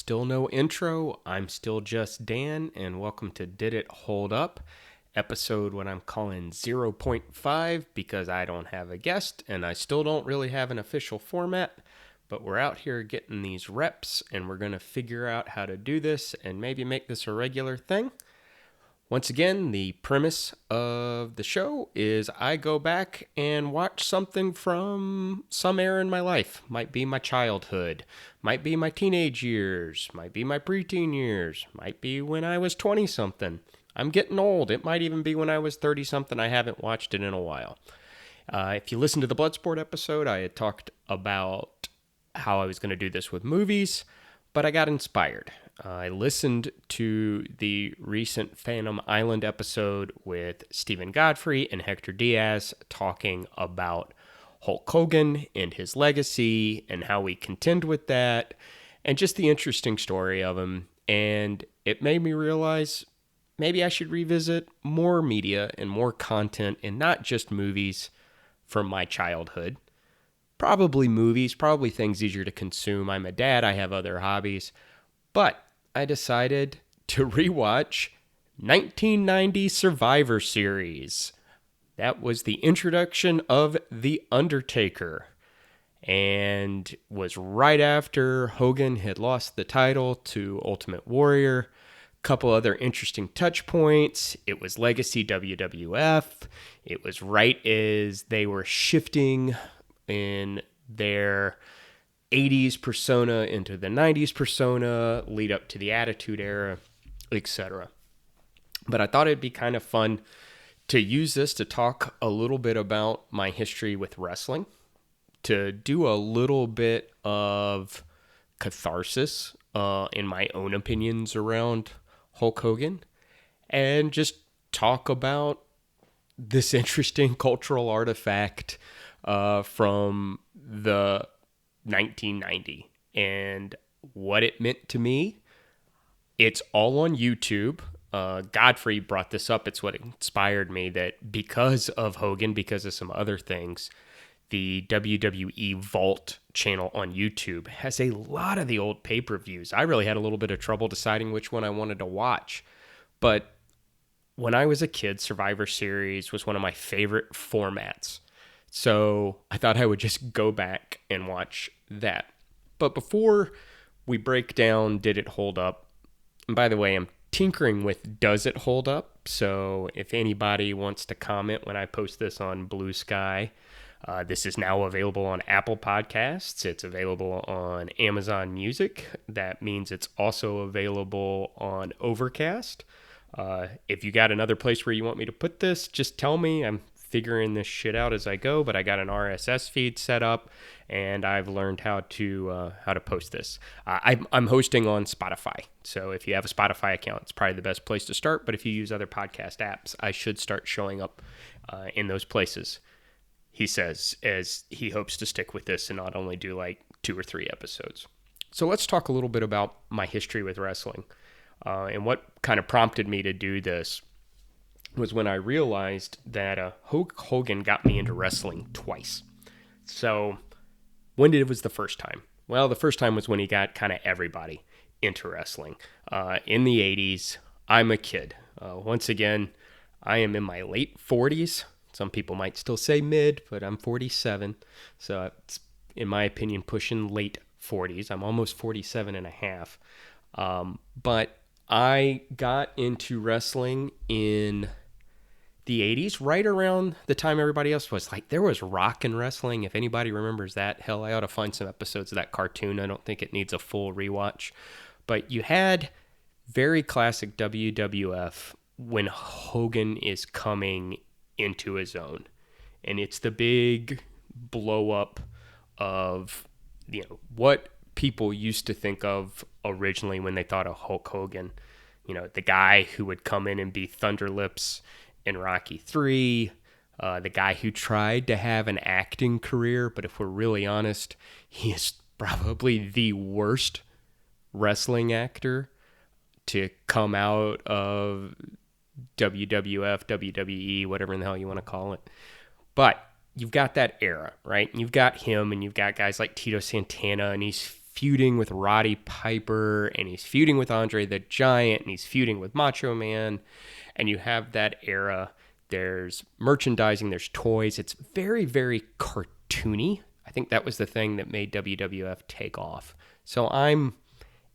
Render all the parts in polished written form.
still no intro. I'm still just Dan, and welcome to Did It Hold Up? Episode what I'm calling 0.5 because I don't have a guest and I still don't really have an official format. But we're out here getting these reps, and we're going to figure out how to do this and maybe make this a regular thing. Once again, the premise of the show is I go back and watch something from some era in my life. Might be my childhood, might be my teenage years, might be my preteen years, might be when I was 20-something. I'm getting old. It might even be when I was 30-something. I haven't watched it in a while. If you listen to the Bloodsport episode, I had talked about how I was going to do this with movies, but I got inspired. I listened to the recent Phantom Island episode with Stephen Godfrey and Hector Diaz talking about Hulk Hogan and his legacy and how we contend with that and just the interesting story of him. And it made me realize maybe I should revisit more media and more content and not just movies from my childhood. Probably movies, probably things easier to consume. I'm a dad, I have other hobbies. But I decided to rewatch 1990 Survivor Series. That was the introduction of The Undertaker and was right after Hogan had lost the title to Ultimate Warrior. Couple other interesting touch points. It was Legacy WWF. It was right as they were shifting in their 80s persona into the 90s persona, lead up to the Attitude Era, etc. But I thought it'd be kind of fun to use this to talk a little bit about my history with wrestling, to do a little bit of catharsis in my own opinions around Hulk Hogan, and just talk about this interesting cultural artifact from the 1990 and what it meant to me. It's all on YouTube. Godfrey brought this up. It's what inspired me, that because of Hogan, because of some other things, the WWE Vault channel on YouTube has a lot of the old pay-per-views. I really had a little bit of trouble deciding which one I wanted to watch. But when I was a kid, Survivor Series was one of my favorite formats. So I thought I would just go back and watch that. But before we break down Did It Hold Up, and by the way, I'm tinkering with Does It Hold Up? So if anybody wants to comment when I post this on Blue Sky, this is now available on Apple Podcasts. It's available on Amazon Music. That means it's also available on Overcast. If you got another place where you want me to put this, just tell me. I'm figuring this shit out as I go, but I got an RSS feed set up, and I've learned how to post this. I'm hosting on Spotify, so if you have a Spotify account, it's probably the best place to start. But if you use other podcast apps, I should start showing up in those places. He says, as he hopes to stick with this and not only do like 2 or 3 episodes. So let's talk a little bit about my history with wrestling, and what kind of prompted me to do this was when I realized that Hulk Hogan got me into wrestling twice. So when was the first time? Well, the first time was when he got kind of everybody into wrestling. In the 80s, I'm a kid. Once again, I am in my late 40s. Some people might still say mid, but I'm 47. So it's, in my opinion, pushing late 40s. I'm almost 47 and a half. But I got into wrestling in the 80s, right around the time everybody else was. Like, there was rock and wrestling. If anybody remembers that, hell, I ought to find some episodes of that cartoon. I don't think it needs a full rewatch. But you had very classic WWF when Hogan is coming into his own. And it's the big blow up of, what people used to think of originally when they thought of Hulk Hogan. The guy who would come in and be Thunder Lips in Rocky III, the guy who tried to have an acting career, but if we're really honest, he is probably the worst wrestling actor to come out of WWF, WWE, whatever in the hell you want to call it. But you've got that era, right? And you've got him, and you've got guys like Tito Santana, and he's feuding with Roddy Piper, and he's feuding with Andre the Giant, and he's feuding with Macho Man. And you have that era. There's merchandising, there's toys. It's very, very cartoony. I think that was the thing that made WWF take off. So I'm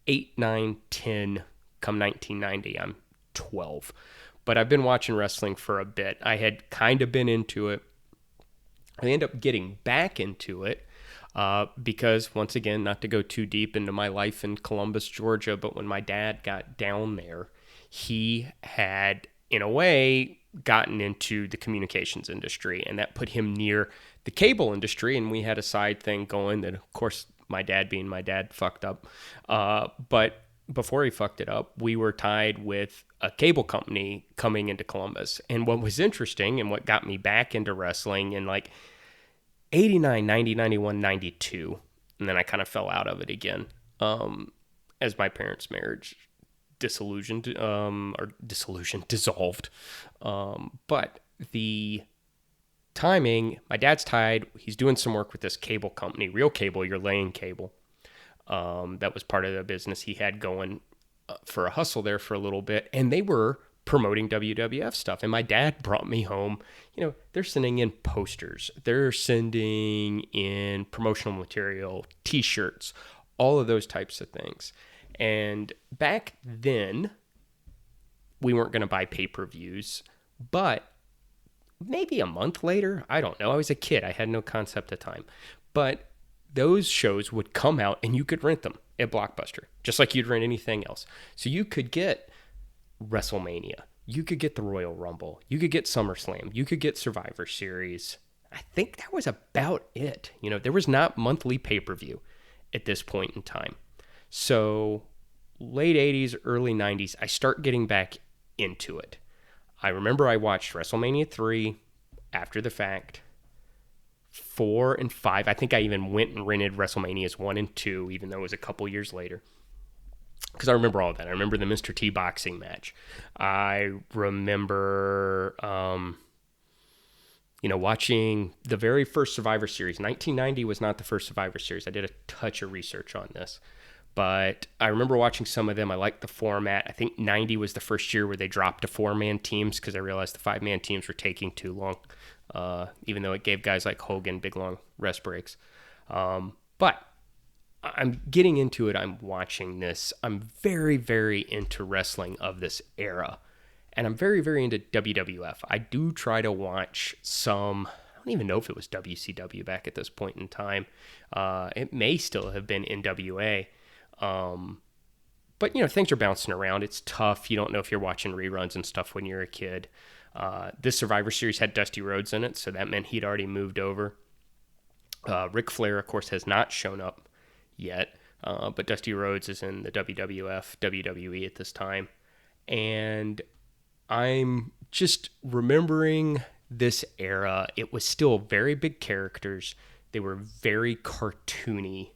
8, 9, 10. Come 1990, I'm 12. But I've been watching wrestling for a bit. I had kind of been into it. I ended up getting back into it because, once again, not to go too deep into my life in Columbus, Georgia, but when my dad got down there, he had, in a way, gotten into the communications industry, and that put him near the cable industry, and we had a side thing going that, of course, my dad being my dad, fucked up. But before he fucked it up, we were tied with a cable company coming into Columbus. And what was interesting and what got me back into wrestling in like 89, 90, 91, 92, and then I kind of fell out of it again as my parents' marriage dissolved. But the timing, my dad's tied. He's doing some work with this cable company, Real Cable, you're laying cable. That was part of the business he had going for a hustle there for a little bit. And they were promoting WWF stuff. And my dad brought me home, they're sending in posters. They're sending in promotional material, t-shirts, all of those types of things. And back then, we weren't going to buy pay-per-views, but maybe a month later, I don't know. I was a kid. I had no concept of time. But those shows would come out and you could rent them at Blockbuster, just like you'd rent anything else. So you could get WrestleMania. You could get the Royal Rumble. You could get SummerSlam. You could get Survivor Series. I think that was about it. There was not monthly pay-per-view at this point in time. So late 80s, early 90s, I start getting back into it. I remember I watched WrestleMania 3 after the fact, 4 and 5. I think I even went and rented WrestleManias 1 and 2, even though it was a couple years later. Because I remember all of that. I remember the Mr. T boxing match. I remember, watching the very first Survivor Series. 1990 was not the first Survivor Series. I did a touch of research on this. But I remember watching some of them. I liked the format. I think 90 was the first year where they dropped to 4-man teams because I realized the 5-man teams were taking too long, even though it gave guys like Hogan big, long rest breaks. But I'm getting into it. I'm watching this. I'm very, very into wrestling of this era. And I'm very, very into WWF. I do try to watch some, I don't even know if it was WCW back at this point in time. It may still have been NWA. But, things are bouncing around. It's tough. You don't know if you're watching reruns and stuff when you're a kid. This Survivor Series had Dusty Rhodes in it, so that meant he'd already moved over. Ric Flair, of course, has not shown up yet, but Dusty Rhodes is in the WWF, WWE at this time. And I'm just remembering this era. It was still very big characters. They were very cartoony.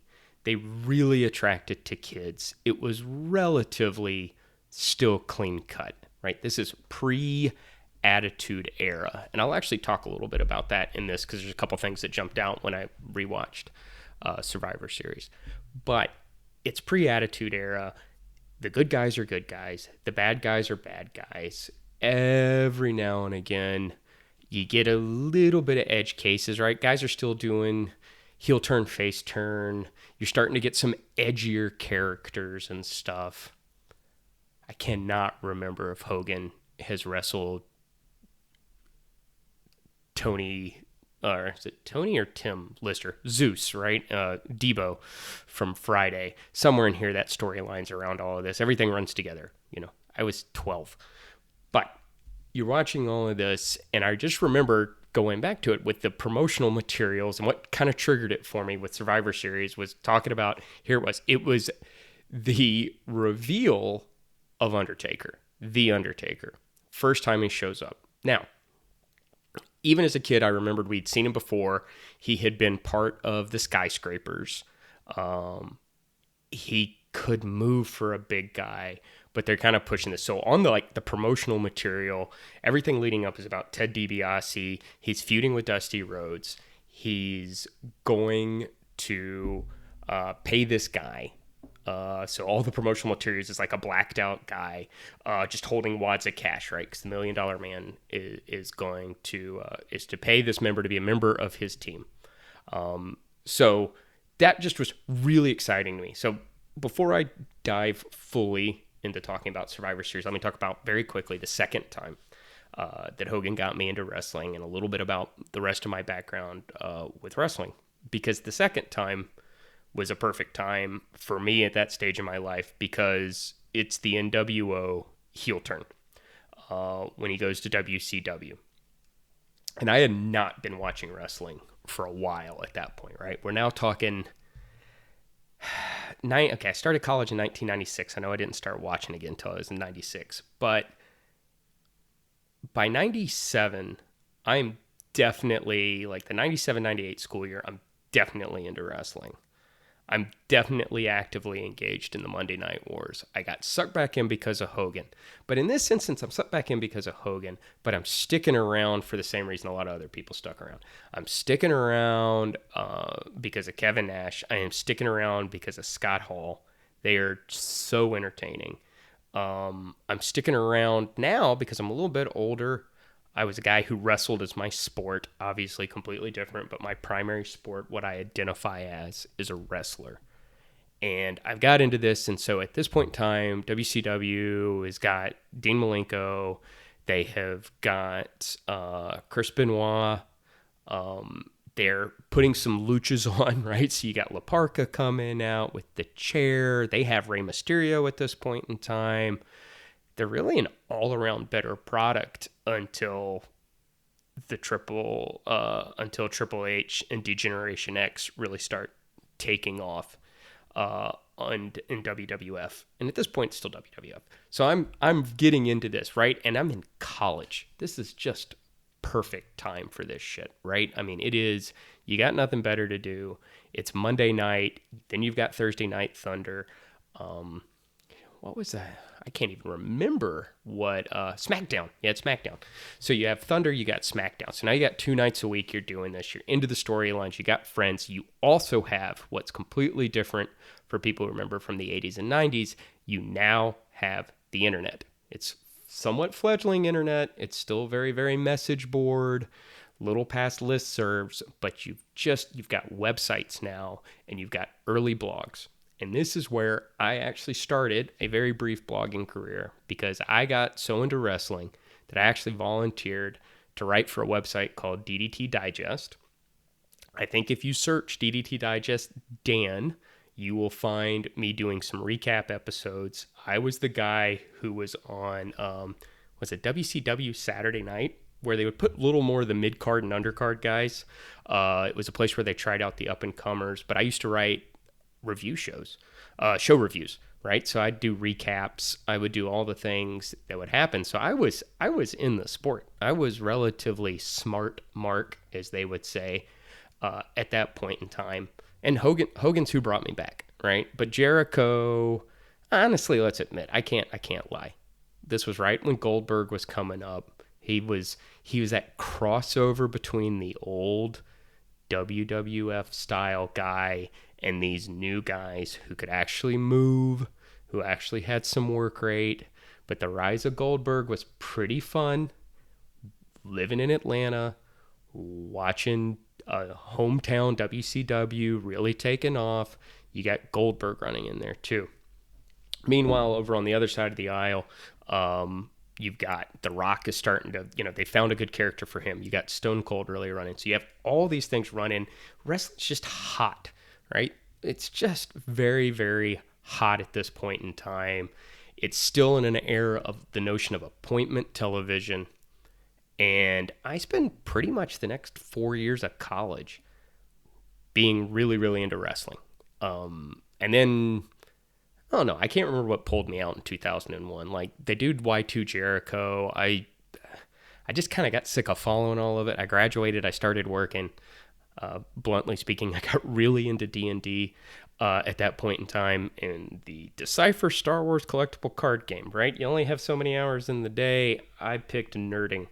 They really attracted to kids. It was relatively still clean cut, right? This is pre-Attitude Era. And I'll actually talk a little bit about that in this because there's a couple things that jumped out when I rewatched Survivor Series. But it's pre-Attitude Era. The good guys are good guys. The bad guys are bad guys. Every now and again, you get a little bit of edge cases, right? Guys are still doing heel turn, face turn. You're starting to get some edgier characters and stuff. I cannot remember if Hogan has wrestled Tony, or is it Tony or Tim Lister? Zeus, right? Debo from Friday. Somewhere in here, that storyline's around all of this. Everything runs together. I was 12. But you're watching all of this, and I just remember going back to it with the promotional materials, and what kind of triggered it for me with Survivor Series was talking about, it was the reveal of Undertaker, The Undertaker. First time he shows up. Now, even as a kid, I remembered we'd seen him before. He had been part of the Skyscrapers. He could move for a big guy, but they're kind of pushing this. So on the promotional material, everything leading up is about Ted DiBiase. He's feuding with Dusty Rhodes. He's going to pay this guy. So all the promotional materials is like a blacked out guy just holding wads of cash, right? Because the $1 Million Man is going to pay this member to be a member of his team. So that just was really exciting to me. So before I dive fully into talking about Survivor Series, let me talk about very quickly the second time that Hogan got me into wrestling and a little bit about the rest of my background with wrestling. Because the second time was a perfect time for me at that stage in my life because it's the NWO heel turn when he goes to WCW. And I had not been watching wrestling for a while at that point, right? We're now talking... I started college in 1996. I know I didn't start watching again until I was in 96. But by 97, I'm definitely, like the 97, 98 school year, I'm definitely into wrestling. I'm definitely actively engaged in the Monday Night Wars. I got sucked back in because of Hogan. But in this instance, I'm sucked back in because of Hogan, but I'm sticking around for the same reason a lot of other people stuck around. I'm sticking around because of Kevin Nash. I am sticking around because of Scott Hall. They are so entertaining. I'm sticking around now because I'm a little bit older. I was a guy who wrestled as my sport, obviously completely different, but my primary sport, what I identify as, is a wrestler. And I've got into this, and so at this point in time, WCW has got Dean Malenko. They have got Chris Benoit. They're putting some luchas on, right? So you got La Parka coming out with the chair. They have Rey Mysterio at this point in time. They're really an all-around better product until Triple H and D-Generation X really start taking off in WWF. And at this point, it's still WWF. So I'm getting into this, right? And I'm in college. This is just perfect time for this shit, right? I mean, it is, you got nothing better to do. It's Monday night. Then you've got Thursday Night Thunder. What was that? I can't even remember what, SmackDown. Yeah, it's SmackDown. So you have Thunder, you got SmackDown. So now you got 2 nights a week you're doing this. You're into the storylines. You got friends. You also have what's completely different for people who remember from the 80s and 90s. You now have the internet. It's somewhat fledgling internet. It's still very, very message board, little past listservs, but you've got websites now and you've got early blogs. And this is where I actually started a very brief blogging career because I got so into wrestling that I actually volunteered to write for a website called DDT Digest. I think if you search DDT Digest Dan, you will find me doing some recap episodes. I was the guy who was on, was it WCW Saturday Night, where they would put a little more of the mid-card and undercard guys. It was a place where they tried out the up-and-comers, but I used to write review shows, show reviews, right? So I'd do recaps. I would do all the things that would happen. So I was in the sport. I was relatively smart mark, as they would say, at that point in time. And Hogan's who brought me back, right? But Jericho, honestly, let's admit, I can't lie. This was right when Goldberg was coming up. He was that crossover between the old WWF style guy and these new guys who could actually move, who actually had some work rate. But the rise of Goldberg was pretty fun. Living in Atlanta, watching hometown WCW really taking off. You got Goldberg running in there too. Meanwhile, over on the other side of the aisle, you've got The Rock is starting to, they found a good character for him. You got Stone Cold really running. So you have all these things running. Wrestling's just hot, right? It's just very, very hot at this point in time. It's still in an era of the notion of appointment television. And I spent pretty much the next 4 years of college being really, really into wrestling. And then, I don't know, I can't remember what pulled me out in 2001. Like, they did Y2 Jericho. I just kind of got sick of following all of it. I graduated. I started working. Bluntly speaking, I got really into D&D at that point in time. And the Decipher Star Wars collectible card game, right? You only have so many hours in the day. I picked nerding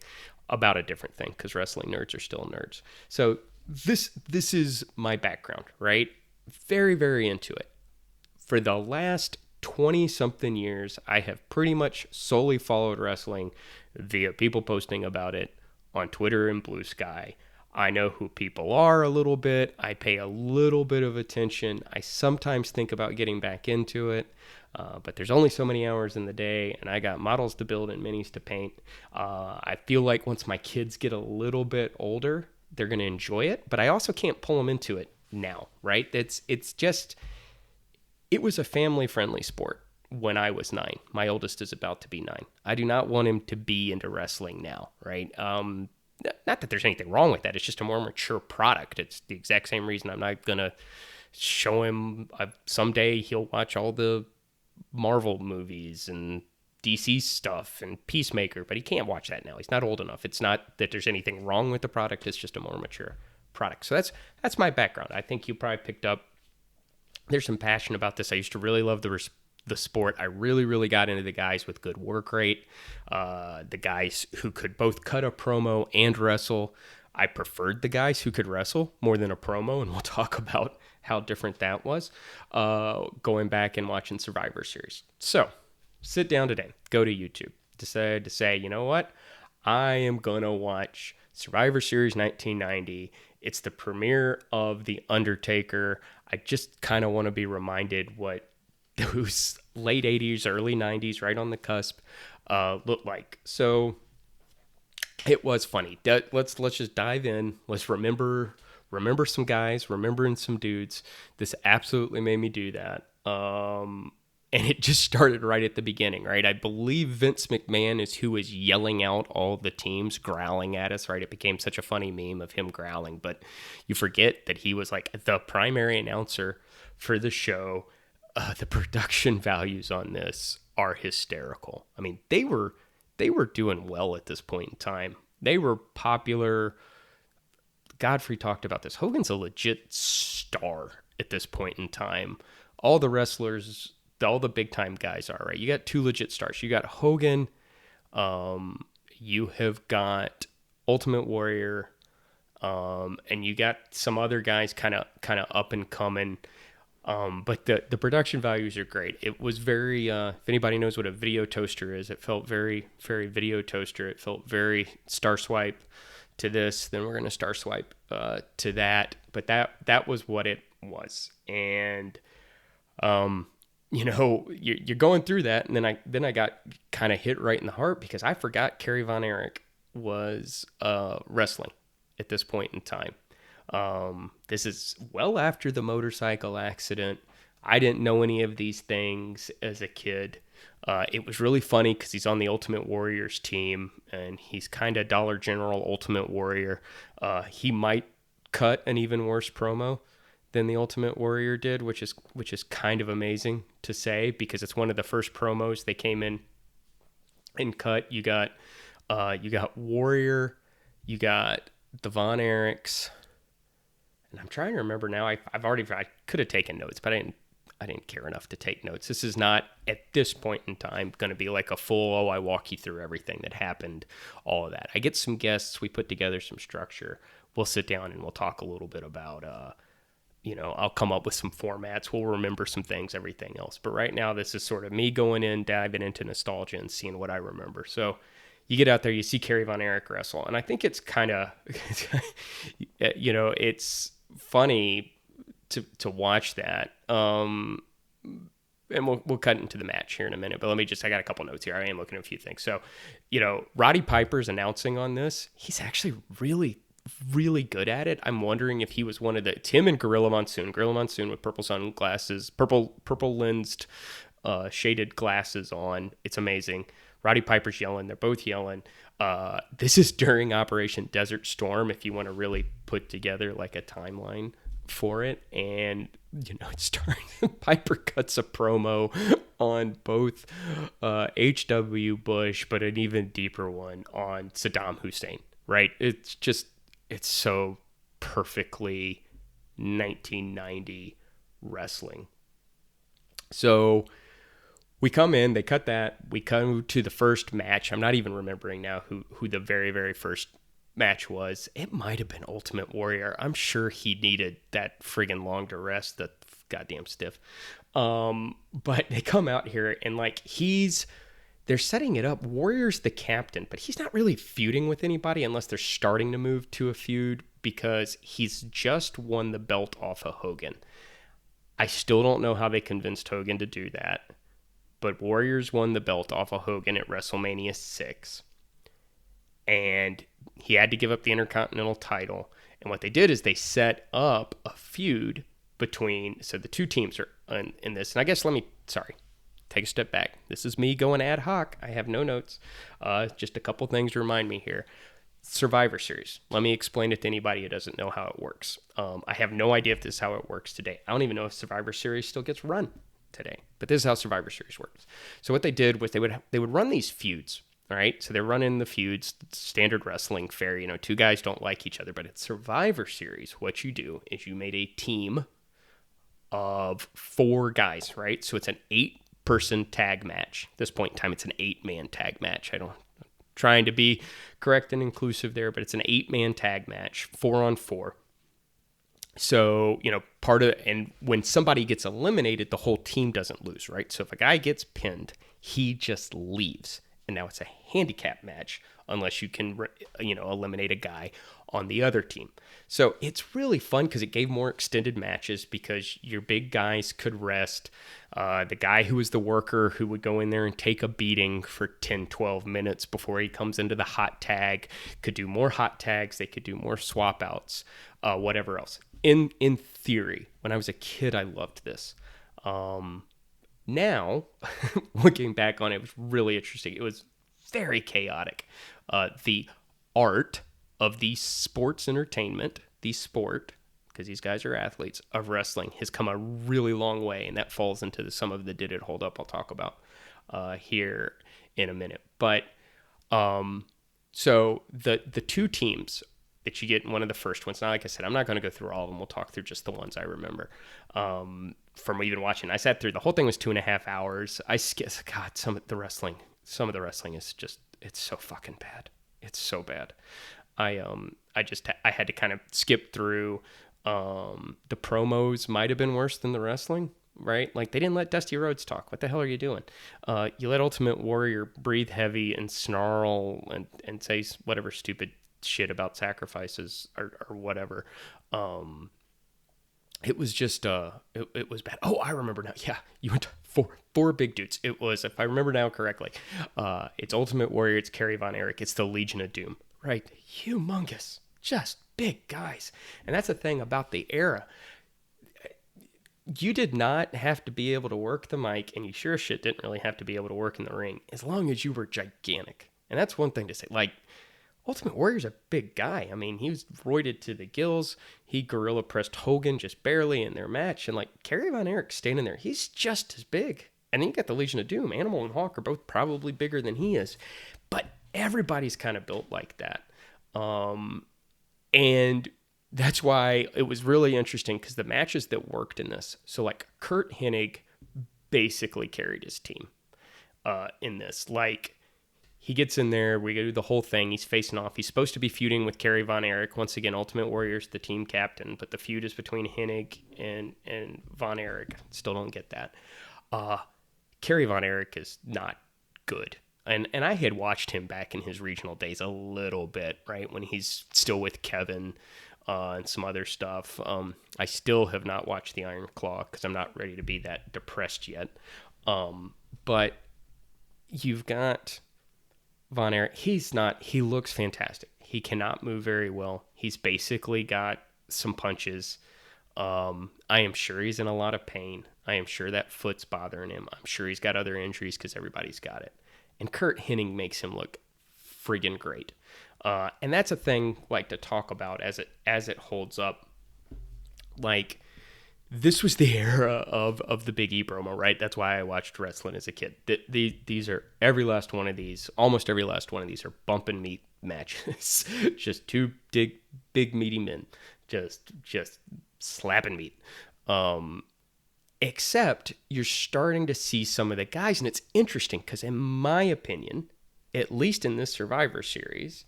about a different thing because wrestling nerds are still nerds. So this is my background, right? very, very into it. For the last 20 something years, I have pretty much solely followed wrestling via people posting about it on Twitter and Blue Sky. I know who people are a little bit. I pay a little bit of attention. I sometimes think about getting back into it, but there's only so many hours in the day, and I got models to build and minis to paint. I feel like once my kids get a little bit older, they're going to enjoy it, but I also can't pull them into it now, right? It's just, it was a family-friendly sport when I was 9. My oldest is about to be 9. I do not want him to be into wrestling now, right? Not that there's anything wrong with that. It's just a more mature product. It's the exact same reason I'm not going to show him. Someday he'll watch all the Marvel movies and DC stuff and Peacemaker, but he can't watch that now. He's not old enough. It's not that there's anything wrong with the product. It's just a more mature product. So that's my background. I think you probably picked up there's some passion about this. I used to really love the sport. I really, really got into the guys with good work rate, the guys who could both cut a promo and wrestle. I preferred the guys who could wrestle more than a promo, and we'll talk about how different that was going back and watching Survivor Series. So sit down today, go to YouTube, decide to say, you know what? I am going to watch Survivor Series 1990. It's the premiere of The Undertaker. I just kind of want to be reminded what those late 80s, early 90s, right on the cusp, looked like. So it was funny. Let's just dive in. Let's remember some guys, remembering some dudes. This absolutely made me do that. And it just started right at the beginning, right? I believe Vince McMahon is who is yelling out all the teams, growling at us, right? It became such a funny meme of him growling, but you forget that he was like the primary announcer for the show. The production values on this are hysterical. I mean, they were doing well at this point in time. They were popular. Godfrey talked about this. Hogan's a legit star at this point in time. All the wrestlers, all the big time guys are, right? You got 2 legit stars. You got Hogan. You have got Ultimate Warrior. And you got some other guys kind of up and coming. But the production values are great. It was very, if anybody knows what a video toaster is, it felt very, very video toaster. It felt very Star Swipe to this. Then we're going to Star Swipe to that. But that was what it was. And, you're going through that. And then I got kind of hit right in the heart because I forgot Kerry Von Erich was wrestling at this point in time. This is well after the motorcycle accident. I didn't know any of these things as a kid. It was really funny because he's on the Ultimate Warriors team and he's kind of Dollar General Ultimate Warrior. He might cut an even worse promo than the Ultimate Warrior did, which is kind of amazing to say because it's one of the first promos they came in and cut. You got Warrior, you got the Von Erichs. And I'm trying to remember now. I could have taken notes, but I didn't care enough to take notes. This is not at this point in time going to be like a full, I walk you through everything that happened, all of that. I get some guests. We put together some structure. We'll sit down and we'll talk a little bit about, I'll come up with some formats. We'll remember some things, everything else. But right now, this is sort of me going in, diving into nostalgia and seeing what I remember. So you get out there, you see Kerry Von Erich wrestle. And I think it's kind of, it's funny to watch that. And we'll cut into the match here in a minute, but I got a couple notes here. I am looking at a few things. So, Roddy Piper's announcing on this. He's actually really, really good at it. I'm wondering if he was one of Tim and Gorilla Monsoon with purple sunglasses, purple lensed, shaded glasses on. It's amazing. Roddy Piper's yelling. They're both yelling. This is during Operation Desert Storm, if you want to really put together like a timeline for it. And, it starts, Piper cuts a promo on both H.W. Bush, but an even deeper one on Saddam Hussein, right? It's so perfectly 1990 wrestling. So we come in, they cut that, we come to the first match. I'm not even remembering now who the very, very first match was. It might have been Ultimate Warrior. I'm sure he needed that friggin' long to rest. The goddamn stiff. But they come out here and like they're setting it up. Warrior's the captain, but he's not really feuding with anybody unless they're starting to move to a feud because he's just won the belt off of Hogan. I still don't know how they convinced Hogan to do that, but Warriors won the belt off of Hogan at WrestleMania 6. And he had to give up the Intercontinental title. And what they did is they set up a feud between, so the two teams are in this. And I guess take a step back. This is me going ad hoc. I have no notes. Just a couple things to remind me here. Survivor Series. Let me explain it to anybody who doesn't know how it works. I have no idea if this is how it works today. I don't even know if Survivor Series still gets run today. But this is how Survivor Series works. So what they did was they would run these feuds. All right, so they're running the feuds, standard wrestling fare. Two guys don't like each other, but at Survivor Series, what you do is you made a team of 4 guys, right? So it's an 8-person tag match. At this point in time, it's an 8-man tag match. I'm trying to be correct and inclusive there, but it's an 8-man tag match, 4-on-4. So, and when somebody gets eliminated, the whole team doesn't lose, right? So if a guy gets pinned, he just leaves. And now it's a handicap match unless you can, eliminate a guy on the other team. So it's really fun because it gave more extended matches because your big guys could rest. The guy who was the worker who would go in there and take a beating for 10, 12 minutes before he comes into the hot tag could do more hot tags. They could do more swap outs, whatever else. In theory, when I was a kid, I loved this. Now, looking back on it, it was really interesting. It was very chaotic. The art of the sports entertainment, because these guys are athletes, of wrestling has come a really long way, and that falls into some of the Did It Hold Up I'll talk about here in a minute. But so the 2 teams that you get in one of the first ones. Now, like I said, I'm not going to go through all of them. We'll talk through just the ones I remember from even watching. I sat through the whole thing was 2.5 hours. God, some of the wrestling is just, it's so fucking bad. It's so bad. I had to kind of skip through. The promos might have been worse than the wrestling, right? Like they didn't let Dusty Rhodes talk. What the hell are you doing? You let Ultimate Warrior breathe heavy and snarl and say whatever stupid shit about sacrifices or whatever. It was just it was bad. Oh, I remember now. Yeah, you went to four big dudes. It was, if I remember now correctly, it's Ultimate Warrior, it's Kerry Von Erich, it's the Legion of Doom, right? Humongous, just big guys. And that's the thing about the era. You did not have to be able to work the mic, and you sure as shit didn't really have to be able to work in the ring, as long as you were gigantic. And that's one thing to say. Like, Ultimate Warrior's a big guy. I mean, he was roided to the gills. He gorilla pressed Hogan just barely in their match. And like Kerry Von Erich standing there, he's just as big. And then you got the Legion of Doom. Animal and Hawk are both probably bigger than he is. But everybody's kind of built like that. And that's why it was really interesting because the matches that worked in this. So like Kurt Hennig basically carried his team in this. Like, he gets in there, we go do the whole thing, he's facing off. He's supposed to be feuding with Kerry Von Erich. Once again, Ultimate Warrior's the team captain, but the feud is between Hennig and Von Erich. Still don't get that. Kerry Von Erich is not good. And I had watched him back in his regional days a little bit, right, when he's still with Kevin and some other stuff. I still have not watched the Iron Claw because I'm not ready to be that depressed yet. But you've got Von Erich, he looks fantastic. He cannot move very well. He's basically got some punches. I am sure he's in a lot of pain. I am sure that foot's bothering him. I'm sure he's got other injuries because everybody's got it. And Kurt Hennig makes him look friggin' great. And that's a thing like to talk about as it holds up. Like, this was the era of the Big E promo, right? That's why I watched wrestling as a kid. These are, almost every last one of these are bump and meat matches. Just two big meaty men, just slapping meat. Except you're starting to see some of the guys, and it's interesting because in my opinion, at least in this Survivor Series,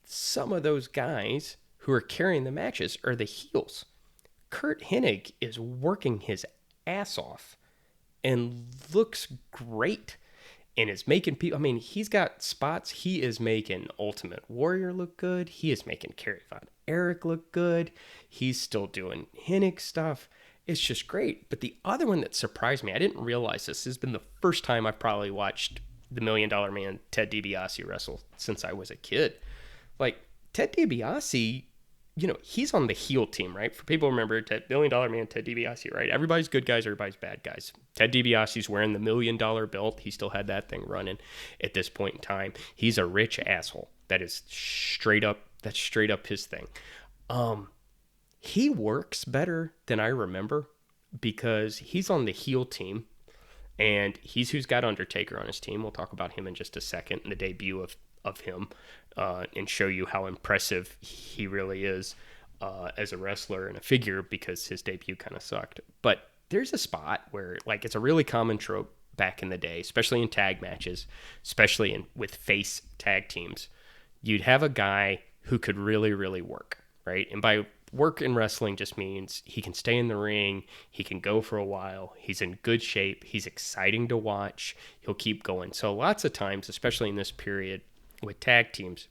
some of those guys who are carrying the matches are the heels. Kurt Hennig is working his ass off and looks great and is making people. I mean, he's got spots. He is making Ultimate Warrior look good. He is making Kerry Von Erich look good. He's still doing Hennig stuff. It's just great. But the other one that surprised me, I didn't realize this has been the first time I've probably watched the $1 Million Man Ted DiBiase wrestle since I was a kid. Like, Ted DiBiase, he's on the heel team, right? For people who remember, $1 Million Man Ted DiBiase, right? Everybody's good guys, everybody's bad guys. Ted DiBiase's wearing the $1 million belt. He still had that thing running at this point in time. He's a rich asshole. That's straight up his thing. He works better than I remember because he's on the heel team. And he's who's got Undertaker on his team. We'll talk about him in just a second, and the debut of him, and show you how impressive he really is as a wrestler and a figure, because his debut kind of sucked. But there's a spot where, like, it's a really common trope back in the day, especially in tag matches, especially with face tag teams. You'd have a guy who could really, really work, right? And by work in wrestling just means he can stay in the ring, he can go for a while, he's in good shape, he's exciting to watch, he'll keep going. So lots of times, especially in this period with tag teams,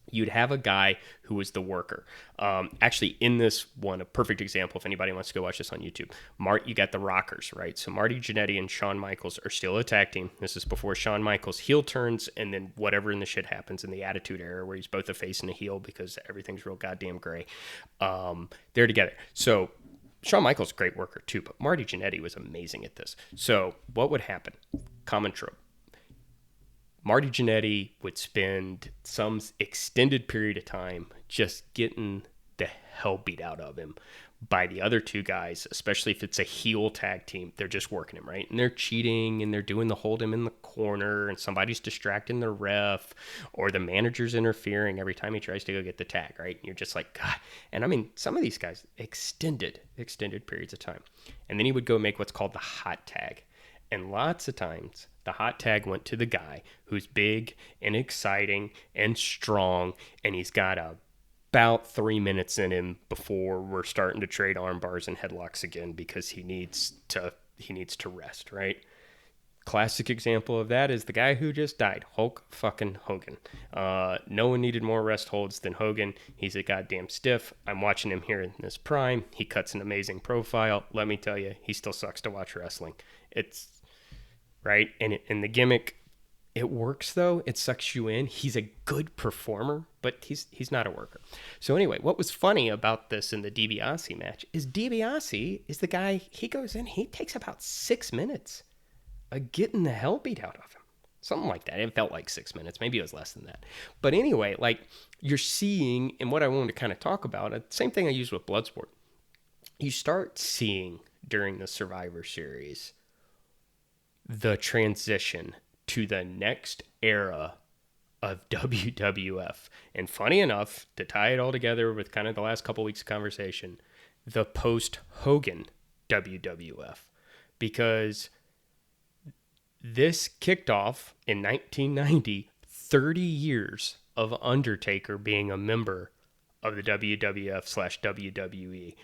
you'd have a guy who was the worker. Actually, in this one, a perfect example, if anybody wants to go watch this on YouTube, you got the Rockers, right? So Marty Jannetty and Shawn Michaels are still a tag team. This is before Shawn Michaels heel turns, and then whatever in the shit happens in the Attitude Era, where he's both a face and a heel because everything's real goddamn gray. They're together. So Shawn Michaels is a great worker too, but Marty Jannetty was amazing at this. So what would happen? Common trope. Marty Jannetty would spend some extended period of time just getting the hell beat out of him by the other two guys, especially if it's a heel tag team. They're just working him, right? And they're cheating, and they're doing the hold him in the corner, and somebody's distracting the ref, or the manager's interfering every time he tries to go get the tag, right? And you're just like, God. And I mean, some of these guys, extended periods of time. And then he would go make what's called the hot tag. And lots of times, the hot tag went to the guy who's big and exciting and strong, and he's got about 3 minutes in him before we're starting to trade arm bars and headlocks again, because he needs to rest, right? Classic example of that is the guy who just died, Hulk fucking Hogan. No one needed more rest holds than Hogan. He's a goddamn stiff. I'm watching him here in his prime. He cuts an amazing profile. Let me tell you, he still sucks to watch wrestling. It's right, and the gimmick, it works though. It sucks you in. He's a good performer, but he's not a worker. So anyway, what was funny about this in the DiBiase match is DiBiase is the guy. He goes in, he takes about 6 minutes of getting the hell beat out of him. Something like that. It felt like 6 minutes. Maybe it was less than that. But anyway, like, you're seeing, and what I wanted to kind of talk about, same thing I used with Bloodsport. You start seeing during the Survivor Series the transition to the next era of WWF. And funny enough, to tie it all together with kind of the last couple weeks of conversation, the post-Hogan WWF. Because this kicked off in 1990, 30 years of Undertaker being a member of the WWF/WWE.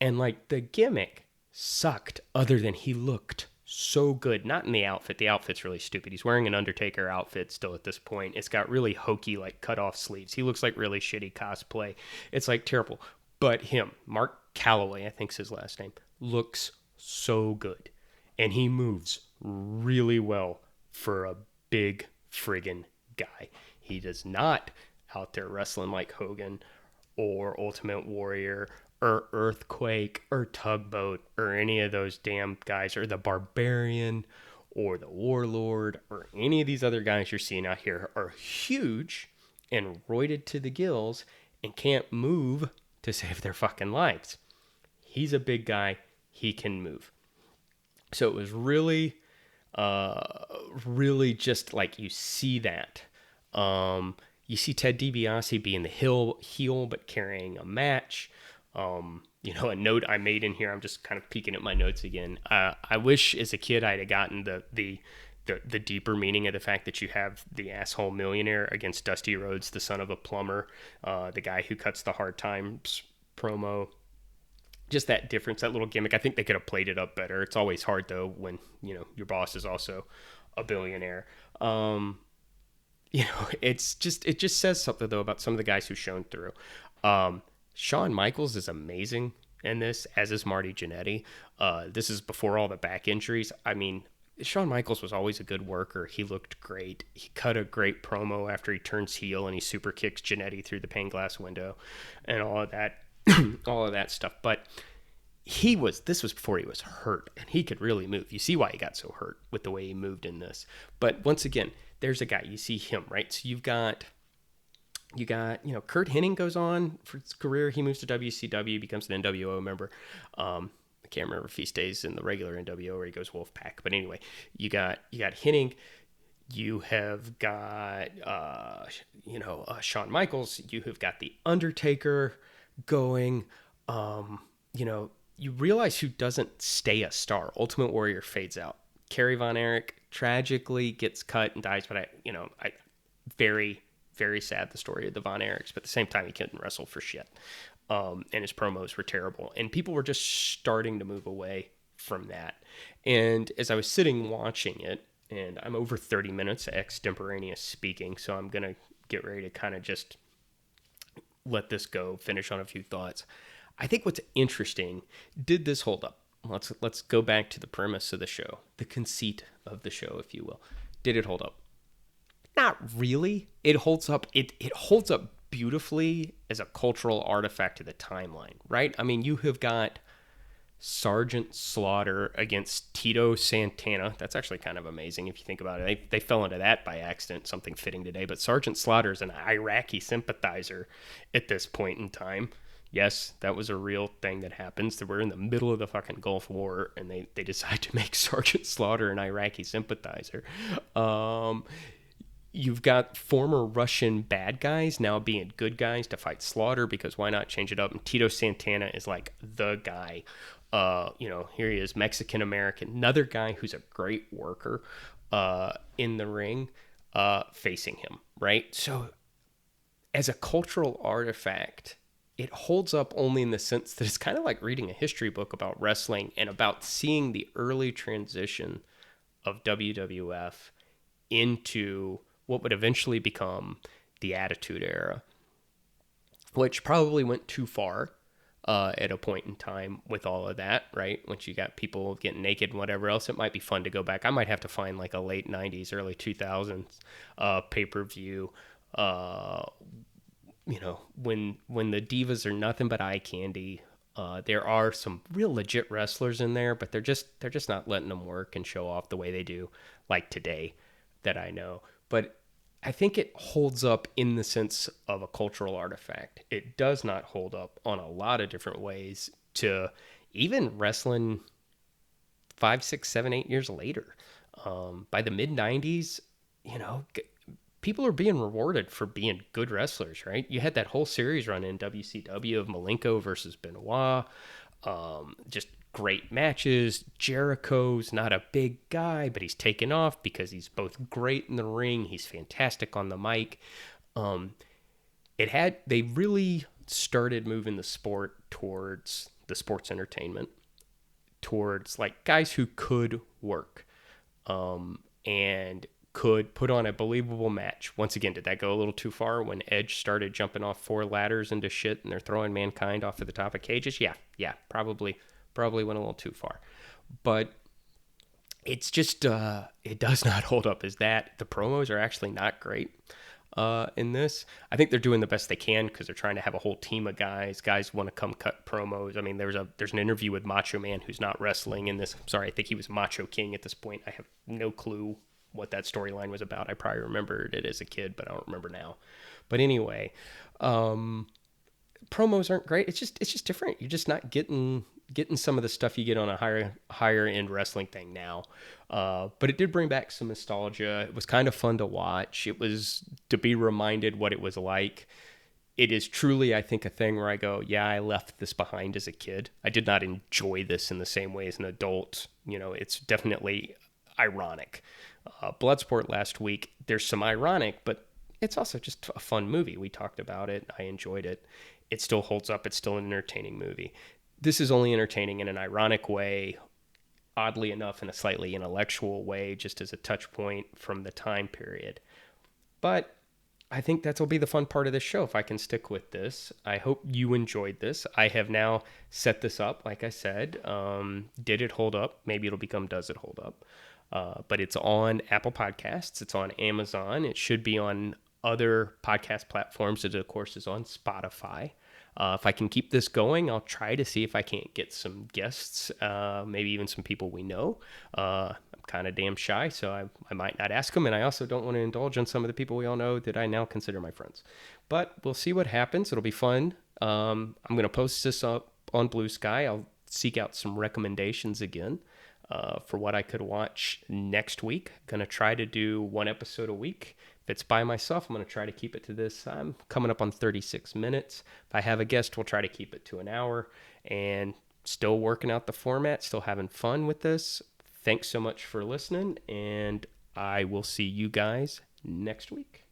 And like, the gimmick sucked other than he looked so good. Not in the outfit. The outfit's really stupid. He's wearing an Undertaker outfit still at this point. It's got really hokey, like, cut off sleeves. He looks like really shitty cosplay. It's like terrible. But him, Mark Calloway, I think's his last name, looks so good. And he moves really well for a big friggin' guy. He does not out there wrestling like Hogan or Ultimate Warrior or Earthquake or Tugboat or any of those damn guys, or the Barbarian or the Warlord or any of these other guys you're seeing out here are huge and roided to the gills and can't move to save their fucking lives. He's a big guy. He can move. So it was really just like, you see that. You see Ted DiBiase being the heel, but carrying a match. A note I made in here, I'm just kind of peeking at my notes again. I wish as a kid I'd have gotten the deeper meaning of the fact that you have the asshole millionaire against Dusty Rhodes, the son of a plumber, the guy who cuts the Hard Times promo. just that difference, that little gimmick. I think they could have played it up better. It's always hard though when your boss is also a billionaire. It just says something though about some of the guys who shone through. Shawn Michaels is amazing in this, as is Marty Jannetty. This is before all the back injuries. I mean, Shawn Michaels was always a good worker. He looked great. He cut a great promo after he turns heel and he super kicks Jannetty through the pane glass window and all of that, all of that stuff. But this was before he was hurt, and he could really move. You see why he got so hurt with the way he moved in this. But once again, there's a guy, you see him, right? So you got, Kurt Hennig goes on for his career. He moves to WCW, becomes an NWO member. I can't remember if he stays in the regular NWO or he goes Wolfpack. But anyway, you got Hennig. You have got, Shawn Michaels. You have got The Undertaker going. You realize who doesn't stay a star. Ultimate Warrior fades out. Kerry Von Erich tragically gets cut and dies. But very, very sad, the story of the Von Erichs. But at the same time, he couldn't wrestle for shit. And his promos were terrible. And people were just starting to move away from that. And as I was sitting watching it, and I'm over 30 minutes extemporaneous speaking, so I'm going to get ready to kind of just let this go, finish on a few thoughts. I think what's interesting, did this hold up? Let's go back to the premise of the show, the conceit of the show, if you will. Did it hold up? Not really. It holds up. It holds up beautifully as a cultural artifact to the timeline, right? I mean, you have got Sergeant Slaughter against Tito Santana. That's actually kind of amazing if you think about it. They fell into that by accident, something fitting today. But Sergeant Slaughter is an Iraqi sympathizer at this point in time. Yes, that was a real thing that happens. They were in the middle of the fucking Gulf War, and they decide to make Sergeant Slaughter an Iraqi sympathizer. You've got former Russian bad guys now being good guys to fight Slaughter, because why not change it up? And Tito Santana is like the guy. Here he is, Mexican-American, another guy who's a great worker in the ring facing him, right? So as a cultural artifact, it holds up only in the sense that it's kind of like reading a history book about wrestling and about seeing the early transition of WWF into what would eventually become the Attitude Era, which probably went too far at a point in time with all of that, right? Once you got people getting naked and whatever else, it might be fun to go back. I might have to find like a late 90s, early 2000s pay-per-view, when the divas are nothing but eye candy. There are some real legit wrestlers in there, but they're just not letting them work and show off the way they do like today that I know. But I think it holds up in the sense of a cultural artifact. It does not hold up on a lot of different ways to even wrestling 5, 6, 7, 8 years later. By the mid 90s, people are being rewarded for being good wrestlers, right? You had that whole series run in WCW of Malenko versus Benoit. Just great matches. Jericho's not a big guy, but he's taken off because he's both great in the ring. He's fantastic on the mic. They really started moving the sport towards the sports entertainment, towards like guys who could work, and could put on a believable match. Once again, did that go a little too far when Edge started jumping off 4 ladders into shit and they're throwing Mankind off of the top of cages? Yeah, probably went a little too far. But it's just, it does not hold up as that. The promos are actually not great in this. I think they're doing the best they can because they're trying to have a whole team of guys. Guys want to come cut promos. I mean, there's an interview with Macho Man who's not wrestling in this. I'm sorry, I think he was Macho King at this point. I have no clue what that storyline was about. I probably remembered it as a kid, but I don't remember now. But anyway, promos aren't great. It's just different. You're just not getting some of the stuff you get on a higher end wrestling thing now. But it did bring back some nostalgia. It was kind of fun to watch. It was to be reminded what it was like. It is truly, I think, a thing where I go, yeah, I left this behind as a kid. I did not enjoy this in the same way as an adult. It's definitely ironic. Bloodsport last week, there's some ironic, but it's also just a fun movie. We talked about it. I enjoyed it. It still holds up. It's still an entertaining movie. this is only entertaining in an ironic way, oddly enough, in a slightly intellectual way, just as a touch point from the time period. But I think that'll be the fun part of this show if I can stick with this. I hope you enjoyed this. I have now set this up, like I said. Did it hold up? Maybe it'll become Does It Hold Up? But it's on Apple Podcasts. It's on Amazon. It should be on other podcast platforms. It, of course, is on Spotify. If I can keep this going, I'll try to see if I can't get some guests, maybe even some people we know. I'm kind of damn shy, so I might not ask them. And I also don't want to indulge on some of the people we all know that I now consider my friends. But we'll see what happens. It'll be fun. I'm going to post this up on Blue Sky. I'll seek out some recommendations again for what I could watch next week. Going to try to do one episode a week. If it's by myself, I'm going to try to keep it to this. I'm coming up on 36 minutes. If I have a guest, we'll try to keep it to an hour. And still working out the format, still having fun with this. Thanks so much for listening, and I will see you guys next week.